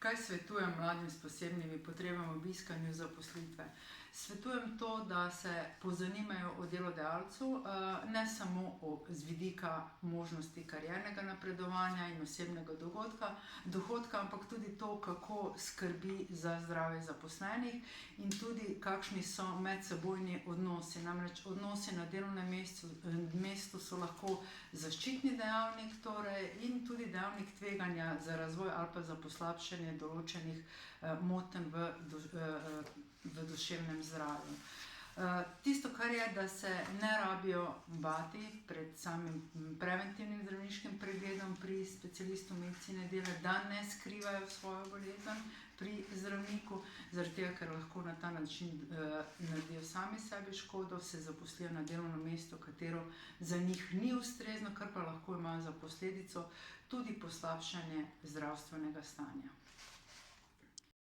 Kaj svetujem mladim s posebnimi potrebami ob iskanju zaposlitve? Svetujem to, da se pozanimajo o delodajalcu, ne samo z vidika možnosti kariernega napredovanja in osebnega dohodka, ampak tudi to, kako skrbi za zdravje zaposlenih in tudi kakšni so medsebojni odnosi. Namreč odnosi na delovnem mestu so lahko zaščitni dejavnik in tudi dejavnik tveganja za razvoj ali pa za poslabšanje določenih motenj v duševnem zdravju. Tisto, kar je, da se ne rabijo bati pred samim preventivnim zdravniškim pregledom pri specialistu medicine dela, da ne skrivajo svojo bolezen pri zdravniku, zaradi tega, ker lahko na ta način naredijo sami sebi škodo, se zaposlijo na delovno mesto, katero za njih ni ustrezno, kar pa lahko imajo za posledico tudi poslabšanje zdravstvenega stanja.